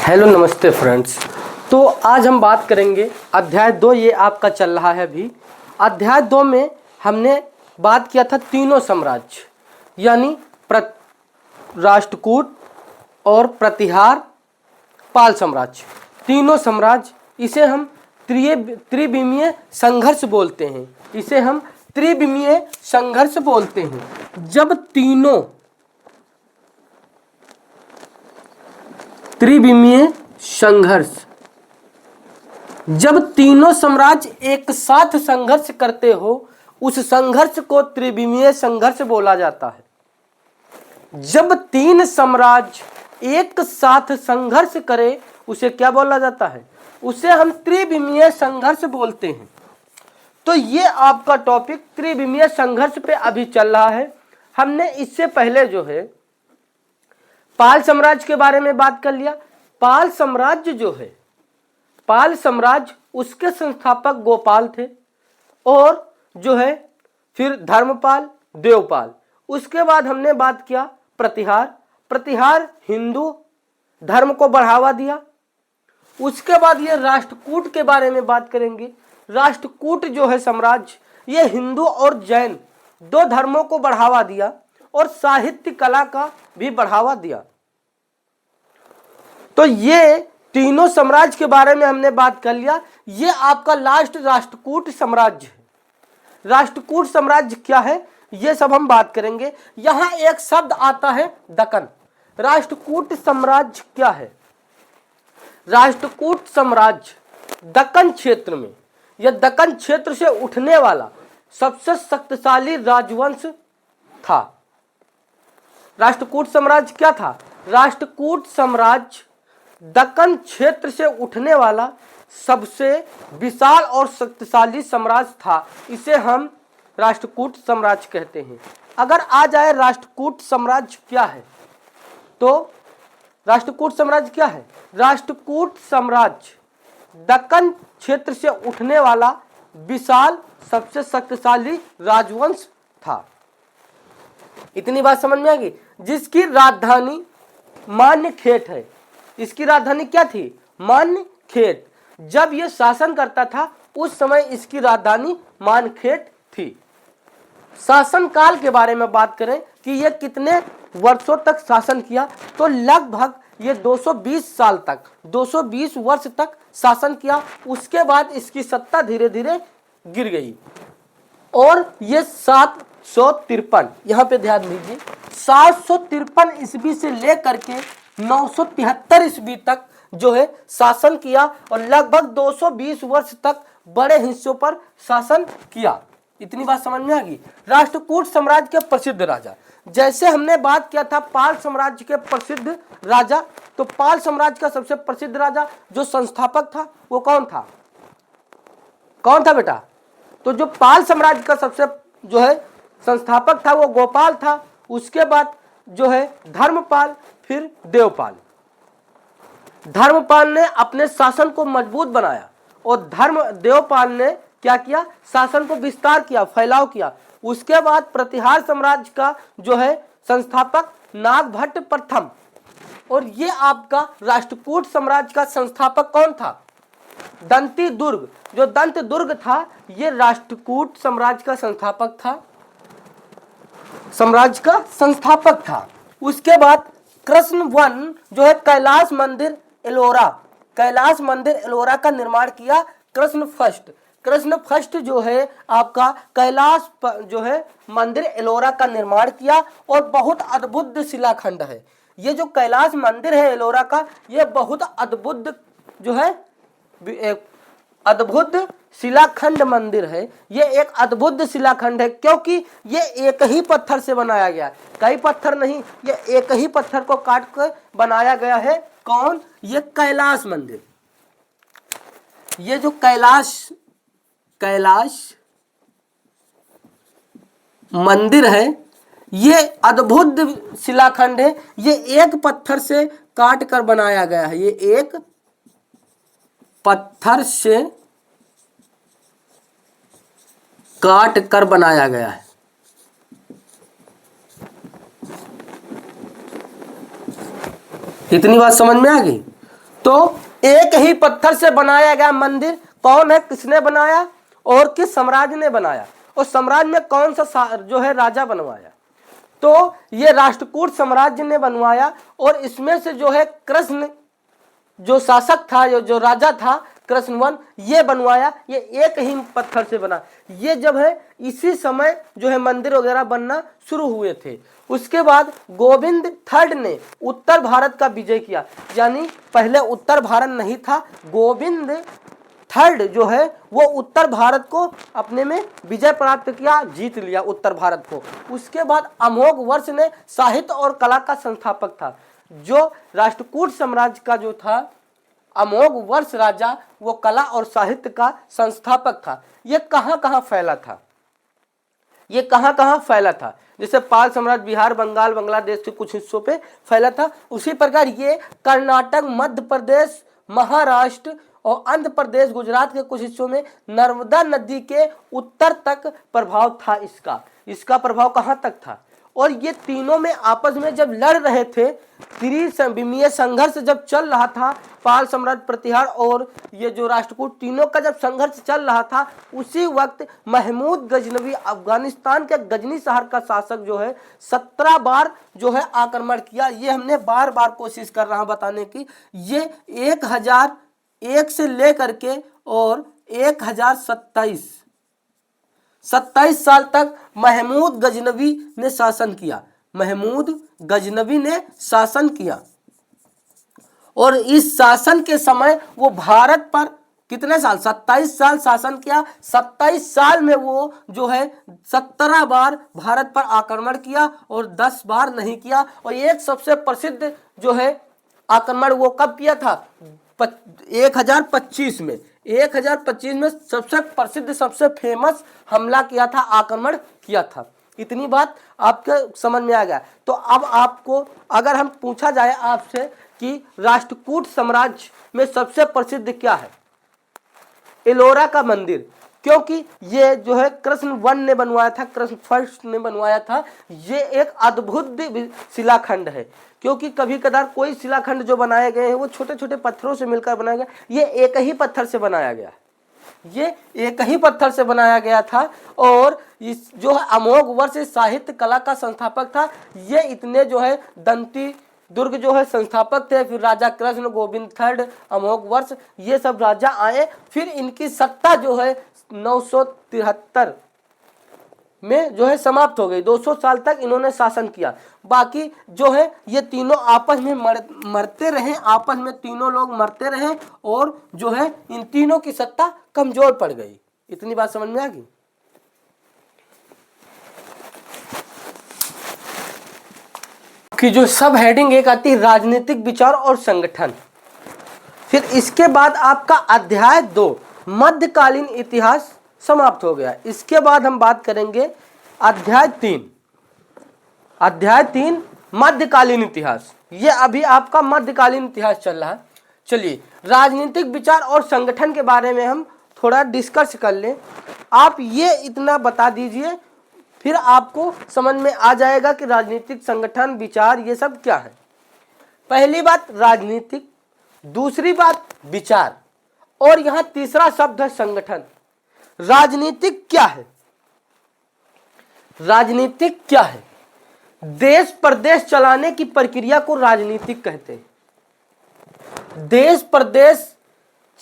Hello नमस्ते friends. तो आज हम बात करेंगे अध्याय 2, ये आपका चल रहा है अभी। अध्याय 2 में हमने बात किया था तीनों साम्राज्य यानी राष्ट्रकूट और प्रतिहार पाल साम्राज्य, तीनों साम्राज्य। इसे हम त्रिविमीय संघर्ष बोलते हैं। इसे हम त्रिविमीय संघर्ष बोलते हैं। जब तीनों त्रिविमीय संघर्ष, जब तीनों साम्राज्य एक साथ संघर्ष करते हो उस संघर्ष को त्रिविमीय संघर्ष बोला जाता है। जब तीन साम्राज्य एक साथ संघर्ष करे उसे क्या बोला जाता है? उसे हम त्रिविमीय संघर्ष बोलते हैं। तो ये आपका टॉपिक त्रिविमीय संघर्ष पे अभी चल रहा है। हमने इससे पहले जो है पाल साम्राज्य के बारे में बात कर लिया। पाल साम्राज्य जो है, पाल साम्राज्य, उसके संस्थापक गोपाल थे और जो है फिर धर्मपाल, देवपाल। उसके बाद हमने बात किया प्रतिहार। प्रतिहार हिंदू धर्म को बढ़ावा दिया। उसके बाद ये राष्ट्रकूट के बारे में बात करेंगे। राष्ट्रकूट जो है साम्राज्य, ये हिंदू और जैन दो धर्मों को बढ़ावा दिया और साहित्य कला का भी बढ़ावा दिया। तो ये तीनों साम्राज्य के बारे में हमने बात कर लिया। ये आपका लास्ट राष्ट्रकूट साम्राज्य है। राष्ट्रकूट साम्राज्य क्या है ये सब हम बात करेंगे। यहां एक शब्द आता है दक्कन। राष्ट्रकूट साम्राज्य क्या है? राष्ट्रकूट साम्राज्य दक्कन क्षेत्र में, यह दक्कन क्षेत्र से उठने वाला सबसे शक्तिशाली राजवंश था। राष्ट्रकूट साम्राज्य क्या था? राष्ट्रकूट साम्राज्य दक्कन क्षेत्र से उठने वाला सबसे विशाल और शक्तिशाली साम्राज्य था। इसे हम राष्ट्रकूट साम्राज्य कहते हैं। अगर आ जाए राष्ट्रकूट साम्राज्य क्या है, तो राष्ट्रकूट साम्राज्य क्या है? राष्ट्रकूट साम्राज्य दक्कन क्षेत्र से उठने वाला विशाल सबसे शक्तिशाली राजवंश था। इतनी बात समझ में आ गई? जिसकी राजधानी मान्यखेट है। इसकी राजधानी क्या थी? मान्यखेट। जब ये शासन करता था उस समय इसकी राजधानी मान्यखेट थी। शासन काल के बारे में बात करें कि ये कितने वर्षों तक शासन किया, तो लगभग ये 220 साल तक, 220 वर्ष तक शासन किया। उसके बाद इसकी सत्ता धीरे धीरे गिर गई और ये 753, यहाँ पे ध्यान दीजिए, 753 ईस्वी से लेकर के 973 ईस्वी तक जो है शासन किया और लगभग 220 वर्ष तक बड़े हिस्सों पर शासन किया। इतनी बात समझ में आ गई? राष्ट्रकूट साम्राज्य के प्रसिद्ध राजा, जैसे हमने बात किया था पाल साम्राज्य के प्रसिद्ध राजा, तो पाल साम्राज्य का सबसे प्रसिद्ध राजा जो संस्थापक था वो कौन था? कौन था बेटा? तो जो पाल साम्राज्य का सबसे जो है संस्थापक था वो गोपाल था। उसके बाद जो है धर्मपाल, फिर देवपाल। धर्मपाल ने अपने शासन को मजबूत बनाया और देवपाल ने क्या किया? शासन को विस्तार किया, फैलाव किया। उसके बाद प्रतिहार साम्राज्य का जो है संस्थापक नागभट्ट प्रथम। और ये आपका राष्ट्रकूट साम्राज्य का संस्थापक कौन था? दंती दुर्ग। जो दंत दुर्ग था ये राष्ट्रकूट साम्राज्य का संस्थापक था, साम्राज्य का संस्थापक था। उसके बाद कृष्ण वन जो है कैलाश मंदिर एलोरा, कैलाश मंदिर एलोरा का निर्माण किया कृष्ण फर्स्ट। कृष्ण फर्स्ट जो है आपका कैलाश जो है मंदिर एलोरा का निर्माण किया और बहुत अद्भुत शिलाखंड है। ये जो कैलाश मंदिर है एलोरा का, ये बहुत अद्भुत जो है अद्भुत शिलाखंड मंदिर है। ये एक अद्भुत शिलाखंड है क्योंकि ये एक ही पत्थर से बनाया गया है, कई पत्थर नहीं, ये एक ही पत्थर को काट कर बनाया गया है। कौन? ये कैलाश मंदिर। ये जो कैलाश मंदिर है ये अद्भुत शिलाखंड है। ये एक पत्थर से काट कर बनाया गया है। ये एक पत्थर से काट कर बनाया गया है। इतनी बात समझ में आ गई? तो एक ही पत्थर से बनाया गया मंदिर कौन है, किसने बनाया और किस साम्राज्य ने बनाया, और साम्राज्य में कौन सा जो है राजा बनवाया, तो ये राष्ट्रकूट साम्राज्य ने बनवाया। और इसमें से जो है कृष्ण जो शासक था, जो राजा था कृष्णवन, ये बनवाया। ये एक ही पत्थर से बना। ये जब है इसी समय जो है मंदिर वगैरह बनना शुरू हुए थे। उसके बाद गोविंद थर्ड ने उत्तर भारत का विजय किया, यानी पहले उत्तर भारत नहीं था, गोविंद थर्ड जो है वो उत्तर भारत को अपने में विजय प्राप्त किया, जीत लिया उत्तर भारत को। उसके बाद अमोघ वर्ष ने साहित्य और कला का संस्थापक था। जो राष्ट्रकूट साम्राज्य का जो था अमोघ वर्ष राजा, वो कला और साहित्य का संस्थापक था। ये कहाँ कहाँ फैला था, ये कहाँ कहाँ फैला था, जैसे पाल साम्राज्य बिहार, बंगाल, बांग्लादेश के कुछ हिस्सों पे फैला था, उसी प्रकार ये कर्नाटक, मध्य प्रदेश, महाराष्ट्र और आंध्र प्रदेश, गुजरात के कुछ हिस्सों में नर्मदा नदी के उत्तर तक प्रभाव था इसका। इसका प्रभाव कहाँ तक था, और ये तीनों में आपस में जब लड़ रहे थे, त्रिविमीय संघर्ष जब चल रहा था, पाल साम्राज्य, प्रतिहार और ये जो राष्ट्रकूट, तीनों का जब संघर्ष चल रहा था, उसी वक्त महमूद गजनवी, अफगानिस्तान के गजनी शहर का शासक जो है 17 बार जो है आक्रमण किया। ये हमने बार बार कोशिश कर रहा बताने की। ये 1001 से लेकर के और 1027 साल तक महमूद गजनवी ने शासन किया। महमूद गजनवी ने शासन किया, और इस शासन के समय वो भारत पर कितने साल, 27 साल शासन किया। 27 साल में वो जो है 17 बार भारत पर आक्रमण किया और 10 बार नहीं किया। और एक सबसे प्रसिद्ध जो है आक्रमण वो कब किया था, 1025 में। 1025 में सबसे प्रसिद्ध, सबसे फेमस हमला किया था, आक्रमण किया था। इतनी बात आपके समझ में आ गया। तो अब आपको अगर हम पूछा जाए आपसे कि राष्ट्रकूट साम्राज्य में सबसे प्रसिद्ध क्या है, एलोरा का मंदिर, क्योंकि ये जो है कृष्ण वन ने बनवाया था, कृष्ण फर्स्ट ने बनवाया था। ये एक अद्भुत शिलाखंड है, क्योंकि कभी कदार कोई शिलाखंड जो बनाए गए हैं वो छोटे छोटे पत्थरों से मिलकर बनाया गया, ये एक ही पत्थर से बनाया गया, ये एक ही पत्थर से बनाया गया था। और इस जो है अमोघ वर्ष साहित्य कला का संस्थापक था। ये इतने जो है दंती दुर्ग जो है संस्थापक थे। फिर राजा कृष्ण, गोविंद थर्ड, अमोघ वर्ष, ये सब राजा आए। फिर इनकी सत्ता जो है 973 में जो है समाप्त हो गई। 200 साल तक इन्होंने शासन किया। बाकी जो है ये तीनों आपस में मरते रहे, आपस में तीनों लोग मरते रहे, और जो है इन तीनों की सत्ता कमजोर पड़ गई। इतनी बात समझ में आ गई। कि जो सब हेडिंग एक आती है राजनीतिक विचार और संगठन। फिर इसके बाद आपका अध्याय 2 मध्यकालीन इतिहास समाप्त हो गया। इसके बाद हम बात करेंगे अध्याय 3। अध्याय 3 मध्यकालीन इतिहास। ये अभी आपका मध्यकालीन इतिहास चल रहा है। चलिए राजनीतिक विचार और संगठन के बारे में हम थोड़ा डिस्कस कर लें। आप ये इतना बता दीजिए, फिर आपको समझ में आ जाएगा कि राजनीतिक, संगठन, विचार ये सब क्या है। पहली बात राजनीतिक, दूसरी बात विचार, और यहां तीसरा शब्द है संगठन। राजनीतिक क्या है? राजनीतिक क्या है? देश प्रदेश चलाने की प्रक्रिया को राजनीतिक कहते हैं। देश प्रदेश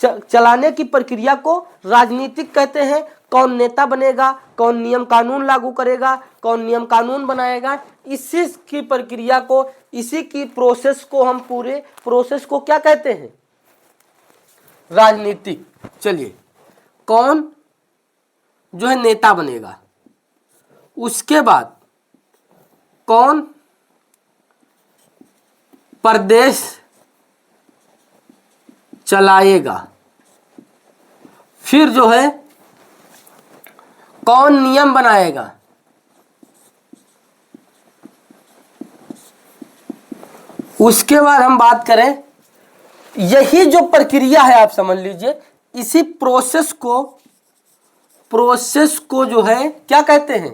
चलाने की प्रक्रिया को राजनीतिक कहते हैं। कौन नेता बनेगा, कौन नियम कानून लागू करेगा, कौन नियम कानून बनाएगा, इसी की प्रक्रिया को, इसी की प्रोसेस को, हम पूरे प्रोसेस को क्या कहते हैं? राजनीतिक। चलिए कौन जो है नेता बनेगा, उसके बाद कौन प्रदेश चलाएगा, फिर जो है कौन नियम बनाएगा, उसके बाद हम बात करें, यही जो प्रक्रिया है आप समझ लीजिए, इसी प्रोसेस को जो है क्या कहते हैं?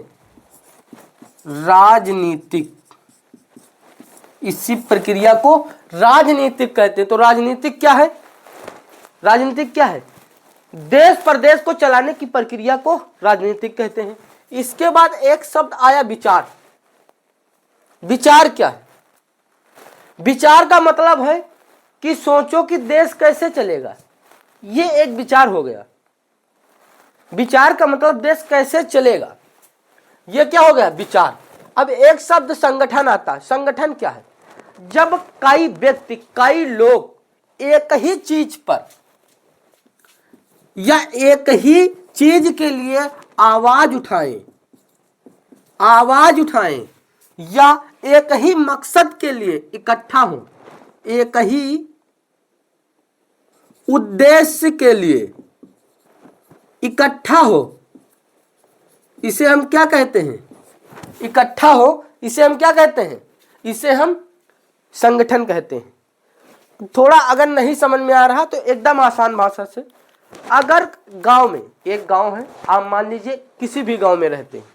राजनीतिक। इसी प्रक्रिया को राजनीतिक कहते हैं। तो राजनीतिक क्या है? राजनीतिक क्या है? देश प्रदेश को चलाने की प्रक्रिया को राजनीतिक कहते हैं। इसके बाद एक शब्द आया विचार। विचार क्या है? विचार का मतलब है कि सोचो कि देश कैसे चलेगा, ये एक विचार हो गया। विचार का मतलब देश कैसे चलेगा, ये क्या हो गया? विचार। अब एक शब्द संगठन आता है। संगठन क्या है? जब कई व्यक्ति, कई लोग एक ही चीज पर या एक ही चीज के लिए आवाज उठाएं, या एक ही मकसद के लिए इकट्ठा हो, एक ही उद्देश्य के लिए इकट्ठा हो, इसे हम क्या कहते हैं? इकट्ठा हो, इसे हम क्या कहते हैं? इसे हम संगठन कहते हैं। थोड़ा अगर नहीं समझ में आ रहा तो एकदम आसान भाषा से, अगर गांव में, एक गांव है, आप मान लीजिए किसी भी गांव में रहते हैं,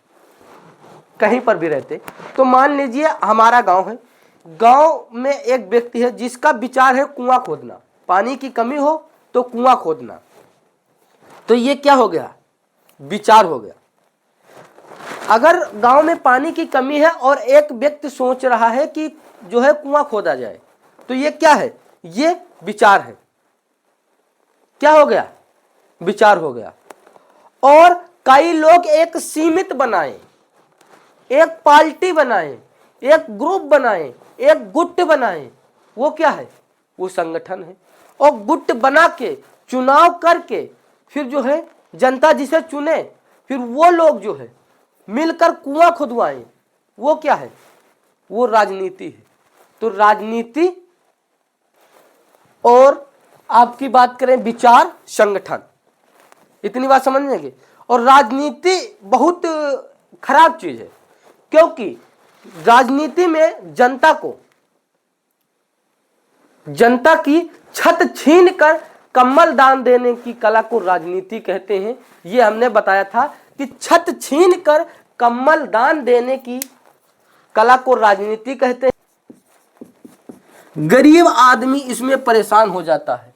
कहीं पर भी रहते, तो मान लीजिए हमारा गांव है। गांव में एक व्यक्ति है जिसका विचार है कुआं खोदना, पानी की कमी हो तो कुआं खोदना। तो ये क्या हो गया? विचार हो गया। अगर गांव में पानी की कमी है और एक व्यक्ति सोच रहा है कि जो है कुआं खोदा जाए, तो ये क्या है? ये विचार है। क्या हो गया? विचार हो गया। और कई लोग एक सीमित बनाएं, एक पार्टी बनाएं, एक ग्रुप बनाएं, एक गुट बनाएं, वो क्या है? वो संगठन है। और गुट बना के चुनाव करके फिर जो है जनता जिसे चुने, फिर वो लोग जो है मिलकर कुआं खुदवाएं, वो क्या है? वो राजनीति है। तो राजनीति और आपकी बात करें विचार, संगठन, इतनी बात समझ लेंगे। और राजनीति बहुत खराब चीज है, क्योंकि राजनीति में जनता की छत छीन कर कम्बल दान देने की कला को राजनीति कहते हैं। ये हमने बताया था कि छत छीन कर कम्बल दान देने की कला को राजनीति कहते हैं। गरीब आदमी इसमें परेशान हो जाता है,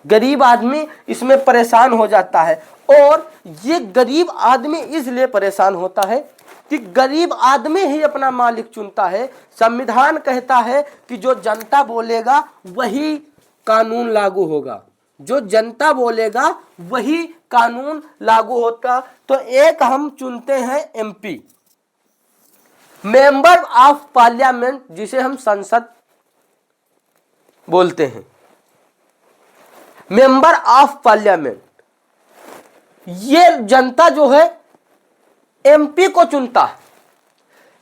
गरीब आदमी इसमें परेशान हो जाता है। और ये गरीब आदमी इसलिए परेशान होता है कि गरीब आदमी ही अपना मालिक चुनता है। संविधान कहता है कि जो जनता बोलेगा वही कानून लागू होगा, जो जनता बोलेगा वही कानून लागू होता। तो एक हम चुनते हैं एमपी, मेंबर ऑफ पार्लियामेंट, जिसे हम संसद बोलते हैं, मेंबर ऑफ पार्लियामेंट। ये जनता जो है एमपी को चुनता है,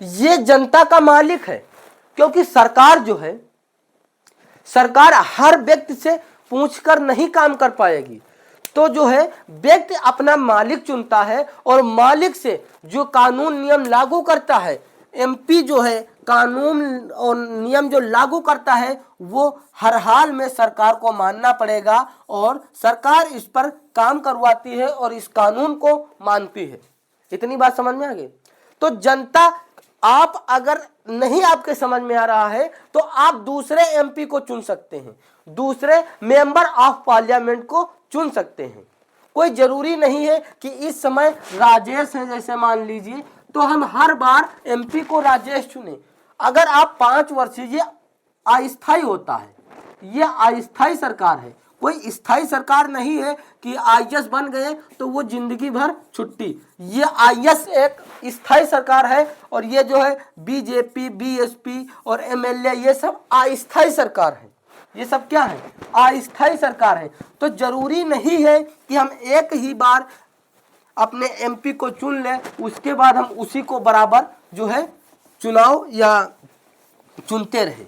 ये जनता का मालिक है। क्योंकि सरकार जो है, सरकार हर व्यक्ति से पूछकर नहीं काम कर पाएगी। तो जो है व्यक्ति अपना मालिक चुनता है और मालिक से जो कानून नियम लागू करता है, एमपी जो है कानून और नियम जो लागू करता है वो हर हाल में सरकार को मानना पड़ेगा और सरकार इस पर काम करवाती है और इस कानून को मानती है। इतनी बात समझ में आ गई। तो जनता, आप अगर नहीं आपके समझ में आ रहा है तो आप दूसरे एमपी को चुन सकते हैं, दूसरे मेंबर ऑफ पार्लियामेंट को चुन सकते हैं। कोई जरूरी नहीं है कि इस समय राजेश है, जैसे मान लीजिए, तो हम हर बार एमपी को राजेश चुने। अगर आप 5 वर्ष, ये अस्थायी होता है, ये अस्थायी सरकार है, कोई स्थायी सरकार नहीं है कि आईएएस बन गए तो वो जिंदगी भर छुट्टी। ये आईएएस एक स्थायी सरकार है और ये जो है बीजेपी, बीएसपी और एमएलए, ये सब अस्थायी सरकार है। ये सब क्या है? अस्थायी सरकार है। तो जरूरी नहीं है कि हम एक ही बार अपने एमपी को चुन लें, उसके बाद हम उसी को बराबर जो है चुनाव या चुनते रहे।